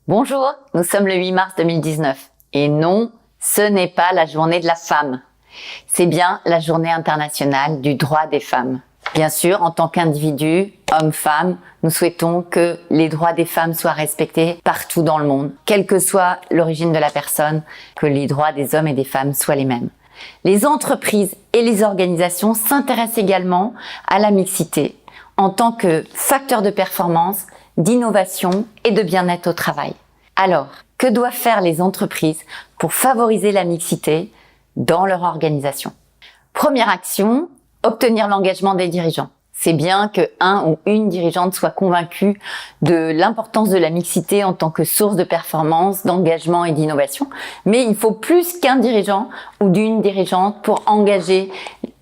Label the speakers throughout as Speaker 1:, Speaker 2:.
Speaker 1: Bonjour, nous sommes le 8 mars 2019. Et non, ce n'est pas la journée de la femme. C'est bien la journée internationale du droit des femmes. Bien sûr, en tant qu'individu, homme-femme, nous souhaitons que les droits des femmes soient respectés partout dans le monde, quelle que soit l'origine de la personne, que les droits des hommes et des femmes soient les mêmes. Les entreprises et les organisations s'intéressent également à la mixité en tant que facteur de performance, d'innovation et de bien-être au travail. Alors, que doivent faire les entreprises pour favoriser la mixité dans leur organisation? Première action, obtenir l'engagement des dirigeants. C'est bien que un ou une dirigeante soit convaincue de l'importance de la mixité en tant que source de performance, d'engagement et d'innovation. Mais il faut plus qu'un dirigeant ou d'une dirigeante pour engager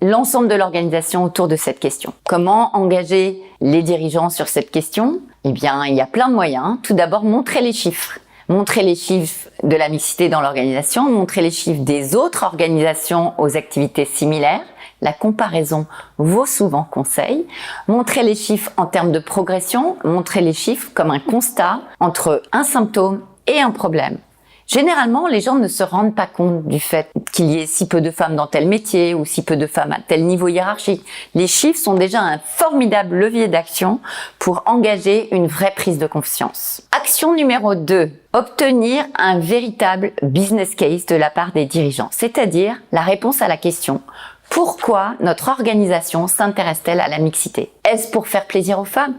Speaker 1: l'ensemble de l'organisation autour de cette question. Comment engager les dirigeants sur cette question? Eh bien, il y a plein de moyens. Tout d'abord, montrer les chiffres. Montrer les chiffres de la mixité dans l'organisation, montrer les chiffres des autres organisations aux activités similaires. La comparaison vaut souvent conseil. Montrer les chiffres en termes de progression, montrer les chiffres comme un constat entre un symptôme et un problème. Généralement, les gens ne se rendent pas compte du fait qu'il y ait si peu de femmes dans tel métier ou si peu de femmes à tel niveau hiérarchique. Les chiffres sont déjà un formidable levier d'action pour engager une vraie prise de confiance. Action numéro 2. Obtenir un véritable business case de la part des dirigeants, c'est-à-dire la réponse à la question: pourquoi notre organisation s'intéresse-t-elle à la mixité? Est-ce pour faire plaisir aux femmes?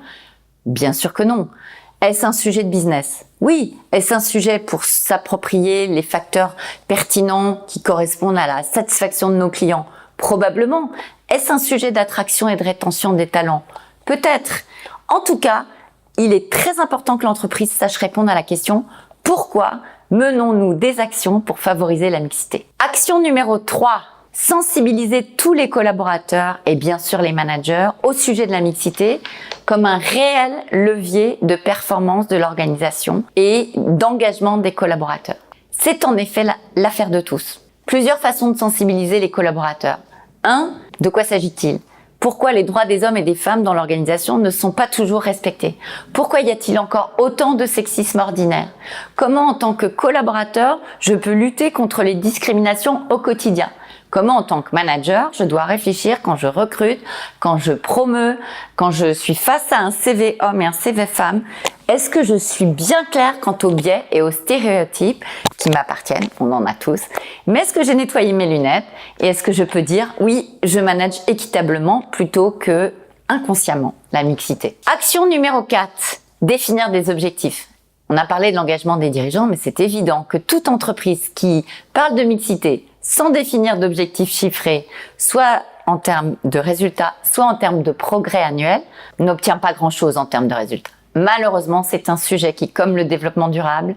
Speaker 1: Bien sûr que non. Est-ce un sujet de business? Oui. Est-ce un sujet pour s'approprier les facteurs pertinents qui correspondent à la satisfaction de nos clients? Probablement. Est-ce un sujet d'attraction et de rétention des talents? Peut-être. En tout cas, il est très important que l'entreprise sache répondre à la question: pourquoi menons-nous des actions pour favoriser la mixité? Action numéro 3. Sensibiliser tous les collaborateurs et bien sûr les managers au sujet de la mixité comme un réel levier de performance de l'organisation et d'engagement des collaborateurs. C'est en effet l'affaire de tous. Plusieurs façons de sensibiliser les collaborateurs. 1. De quoi s'agit-il? Pourquoi les droits des hommes et des femmes dans l'organisation ne sont pas toujours respectés? Pourquoi y a-t-il encore autant de sexisme ordinaire? Comment, en tant que collaborateur, je peux lutter contre les discriminations au quotidien? Comment, en tant que manager, je dois réfléchir quand je recrute, quand je promeus, quand je suis face à un CV homme et un CV femme? Est-ce que je suis bien claire quant aux biais et aux stéréotypes qui m'appartiennent? On en a tous. Mais est-ce que j'ai nettoyé mes lunettes? Et est-ce que je peux dire, oui, je manage équitablement plutôt que inconsciemment la mixité? Action numéro 4. Définir des objectifs. On a parlé de l'engagement des dirigeants, mais c'est évident que toute entreprise qui parle de mixité sans définir d'objectifs chiffrés, soit en termes de résultats, soit en termes de progrès annuels, n'obtient pas grand-chose en termes de résultats. Malheureusement, c'est un sujet qui, comme le développement durable,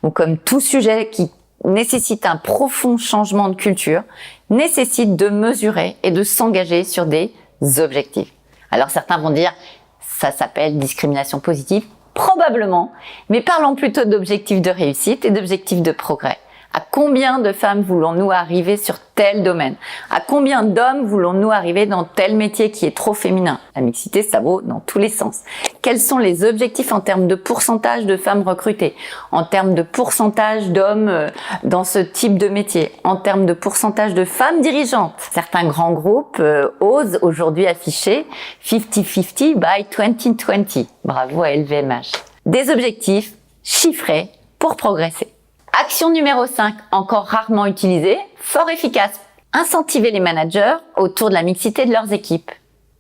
Speaker 1: ou comme tout sujet qui nécessite un profond changement de culture, nécessite de mesurer et de s'engager sur des objectifs. Alors certains vont dire, ça s'appelle discrimination positive. Probablement, mais parlons plutôt d'objectifs de réussite et d'objectifs de progrès. À combien de femmes voulons-nous arriver sur tel domaine? À combien d'hommes voulons-nous arriver dans tel métier qui est trop féminin? La mixité, ça vaut dans tous les sens. Quels sont les objectifs en termes de pourcentage de femmes recrutées? En termes de pourcentage d'hommes dans ce type de métier? En termes de pourcentage de femmes dirigeantes? Certains grands groupes osent aujourd'hui afficher 50-50 by 2020. Bravo à LVMH. Des objectifs chiffrés pour progresser. Action numéro 5, encore rarement utilisée, fort efficace. Incentiver les managers autour de la mixité de leurs équipes.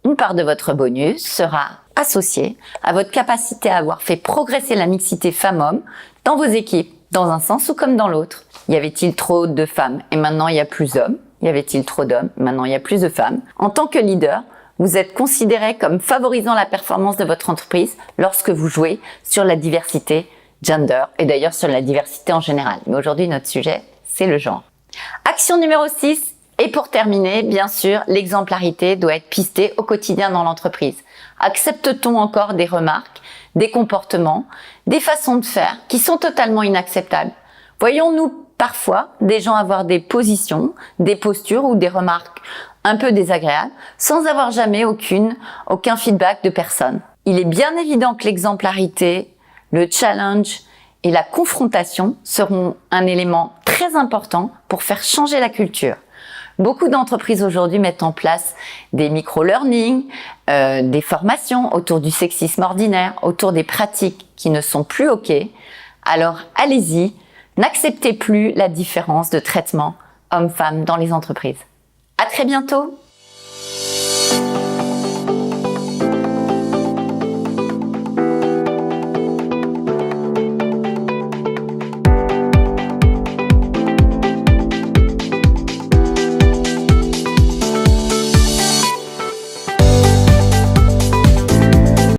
Speaker 1: Une part de votre bonus sera associée à votre capacité à avoir fait progresser la mixité femmes-hommes dans vos équipes, dans un sens ou comme dans l'autre. Y avait-il trop de femmes et maintenant il y a plus d'hommes? Y avait-il trop d'hommes? Maintenant il y a plus de femmes. En tant que leader, vous êtes considéré comme favorisant la performance de votre entreprise lorsque vous jouez sur la diversité gender et d'ailleurs sur la diversité en général. Mais aujourd'hui, notre sujet, c'est le genre. Action numéro 6. Et pour terminer, bien sûr, l'exemplarité doit être pistée au quotidien dans l'entreprise. Accepte-t-on encore des remarques, des comportements, des façons de faire qui sont totalement inacceptables? Voyons-nous parfois des gens avoir des positions, des postures ou des remarques un peu désagréables sans avoir jamais aucun feedback de personne? Il est bien évident que l'exemplarité, le challenge et la confrontation seront un élément très important pour faire changer la culture. Beaucoup d'entreprises aujourd'hui mettent en place des micro-learning, des formations autour du sexisme ordinaire, autour des pratiques qui ne sont plus OK. Alors allez-y, n'acceptez plus la différence de traitement homme-femme dans les entreprises. À très bientôt!